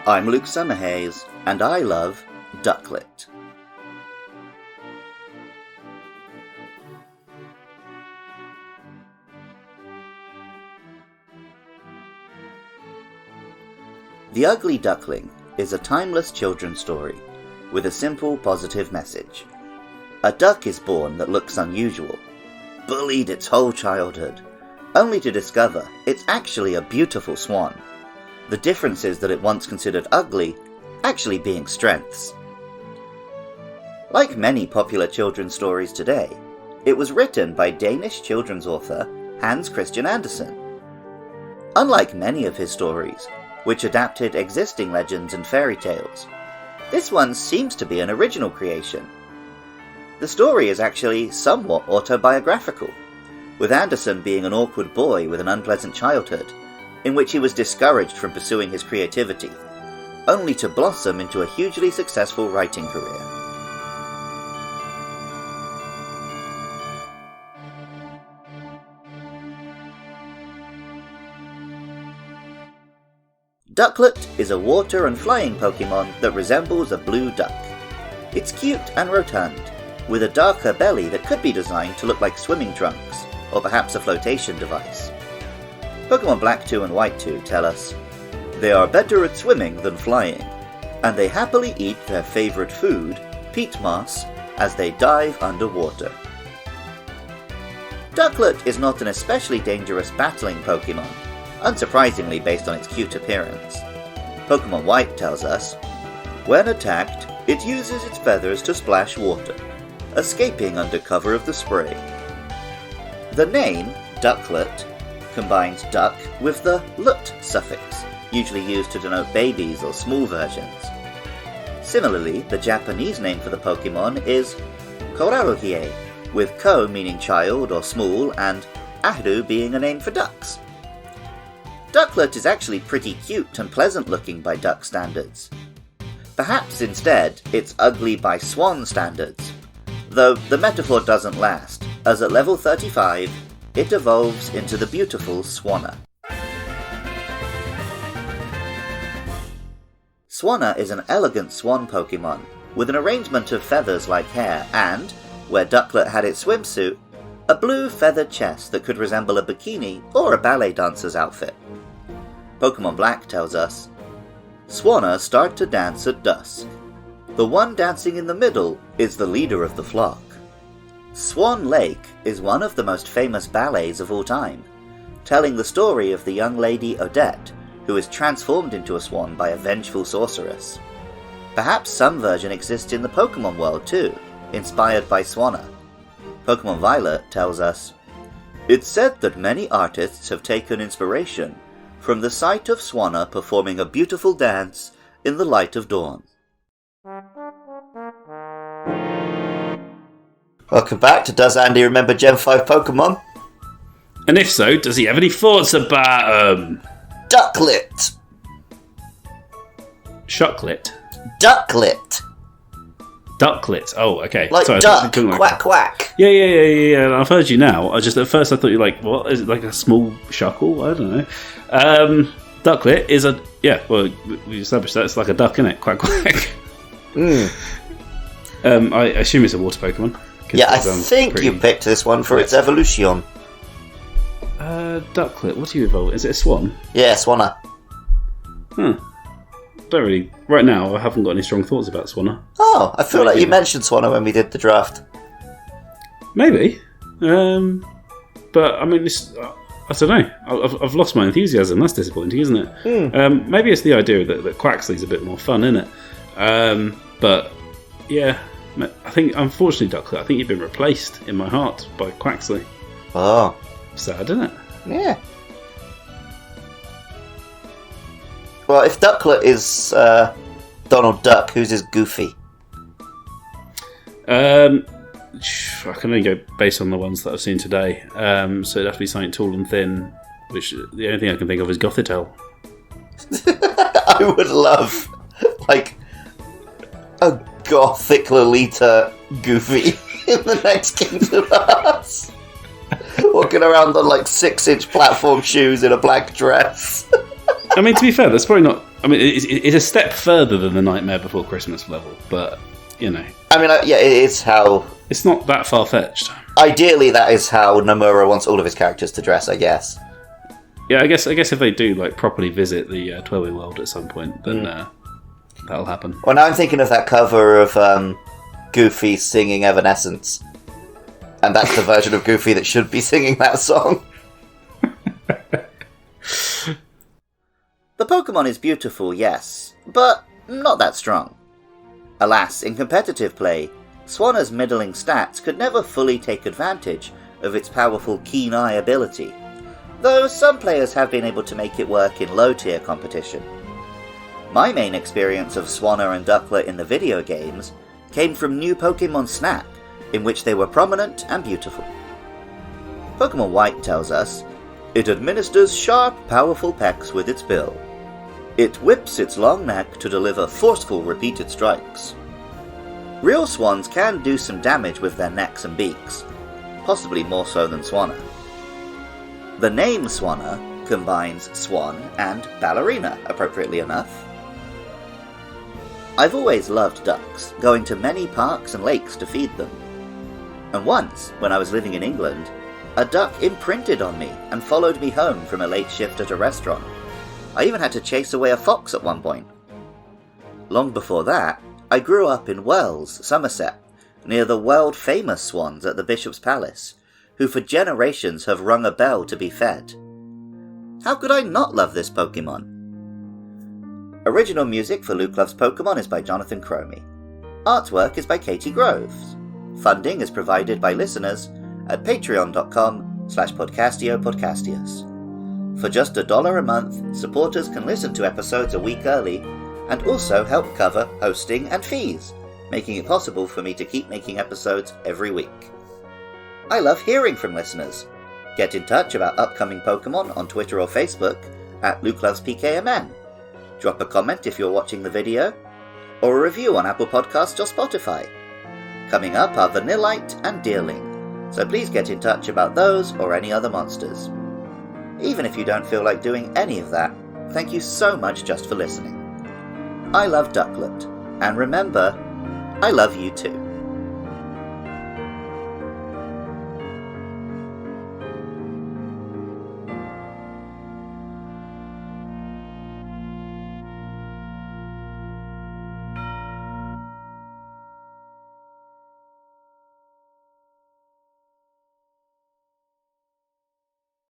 I'm Luke Summerhays, and I love Ducklett. The Ugly Duckling is a timeless children's story with a simple positive message. A duck is born that looks unusual, bullied its whole childhood, only to discover it's actually a beautiful swan. The differences that it once considered ugly actually being strengths. Like many popular children's stories today, it was written by Danish children's author Hans Christian Andersen. Unlike many of his stories, which adapted existing legends and fairy tales, this one seems to be an original creation. The story is actually somewhat autobiographical, with Andersen being an awkward boy with an unpleasant childhood, in which he was discouraged from pursuing his creativity, only to blossom into a hugely successful writing career. Ducklett is a water and flying Pokemon that resembles a blue duck. It's cute and rotund, with a darker belly that could be designed to look like swimming trunks, or perhaps a flotation device. Pokemon Black 2 and White 2 tell us, they are better at swimming than flying, and they happily eat their favourite food, peat moss, as they dive underwater. Ducklett is not an especially dangerous battling Pokemon, unsurprisingly based on its cute appearance. Pokemon White tells us, when attacked, it uses its feathers to splash water, escaping under cover of the spray. The name, Ducklett, combines duck with the lut suffix, usually used to denote babies or small versions. Similarly, the Japanese name for the Pokemon is Koraruhie, with ko meaning child or small and aru being a name for ducks. Ducklett is actually pretty cute and pleasant looking by duck standards. Perhaps instead it's ugly by swan standards, though the metaphor doesn't last, as at level 35 it evolves into the beautiful Swanna. Swanna is an elegant swan Pokemon, with an arrangement of feathers like hair and, where Ducklett had its swimsuit, a blue feathered chest that could resemble a bikini or a ballet dancer's outfit. Pokemon Black tells us, Swanna start to dance at dusk. The one dancing in the middle is the leader of the flock. Swan Lake is one of the most famous ballets of all time, telling the story of the young lady Odette, who is transformed into a swan by a vengeful sorceress. Perhaps some version exists in the Pokemon world too, inspired by Swanna. Pokemon Violet tells us, it's said that many artists have taken inspiration from the sight of Swanna performing a beautiful dance in the light of dawn. Welcome back to Does Andy Remember Gen 5 Pokemon? And if so, does he have any thoughts about, Ducklett! Chocolate? Ducklett! Ducklett. Oh, okay. Like sorry, duck, quack quack. Yeah. I've heard you now. At first I thought you were like, what? Is it like a small shuckle? I don't know. Ducklett is a, well, we established that. It's like a duck, isn't it? Quack quack. I assume it's a water Pokemon. Yeah, I think you picked this one for its evolution. Ducklett, what do you evolve? Is it a swan? Yeah, Swanna. Don't really. Right now, I haven't got any strong thoughts about Swanna. Oh, I feel like you mentioned Swanna when we did the draft. Maybe. But, I mean, I don't know. I've lost my enthusiasm. That's disappointing, isn't it? Maybe it's the idea that Quaxly's a bit more fun, isn't it? But, yeah. I think, unfortunately, Ducklett, I think you've been replaced in my heart by Quaxly. Oh. Sad, isn't it? Yeah. Well, if Ducklett is Donald Duck, who's his Goofy? I can only go based on the ones that I've seen today. So it'd have to be something tall and thin, which the only thing I can think of is Gothitelle. I would love, like, a gothic Lolita Goofy in the next Kingdom Hearts. Walking around on, like, 6-inch platform shoes in a black dress. I mean, to be fair, that's probably not... I mean, it's a step further than the Nightmare Before Christmas level, but, you know. I mean, yeah, it is how... It's not that far-fetched. Ideally, that is how Nomura wants all of his characters to dress, I guess. Yeah, I guess if they do, like, properly visit the Twirly World at some point, then that'll happen. Well, now I'm thinking of that cover of Goofy singing Evanescence. And that's the version of Goofy that should be singing that song. The Pokemon is beautiful, yes, but not that strong. Alas, in competitive play, Swanna's middling stats could never fully take advantage of its powerful Keen Eye ability, though some players have been able to make it work in low-tier competition. My main experience of Swanna and Ducklett in the video games came from New Pokemon Snap, in which they were prominent and beautiful. Pokemon White tells us, it administers sharp, powerful pecks with its bill. It whips its long neck to deliver forceful repeated strikes. Real swans can do some damage with their necks and beaks, possibly more so than Swanna. The name Swanna combines swan and ballerina, appropriately enough. I've always loved ducks, going to many parks and lakes to feed them. And once, when I was living in England, a duck imprinted on me and followed me home from a late shift at a restaurant. I even had to chase away a fox at one point. Long before that, I grew up in Wells, Somerset, near the world-famous swans at the Bishop's Palace, who for generations have rung a bell to be fed. How could I not love this Pokemon? Original music for Luke Loves Pokemon is by Jonathan Cromie. Artwork is by Katie Groves. Funding is provided by listeners at patreon.com/podcastiopodcastius. For just $1 a month, supporters can listen to episodes a week early and also help cover hosting and fees, making it possible for me to keep making episodes every week. I love hearing from listeners. Get in touch about upcoming Pokemon on Twitter or Facebook at LukeLovesPKMN. Drop a comment if you're watching the video, or a review on Apple Podcasts or Spotify. Coming up are Vanillite and Deerling, so please get in touch about those or any other monsters. Even if you don't feel like doing any of that, thank you so much just for listening. I love Ducklett, and remember, I love you too.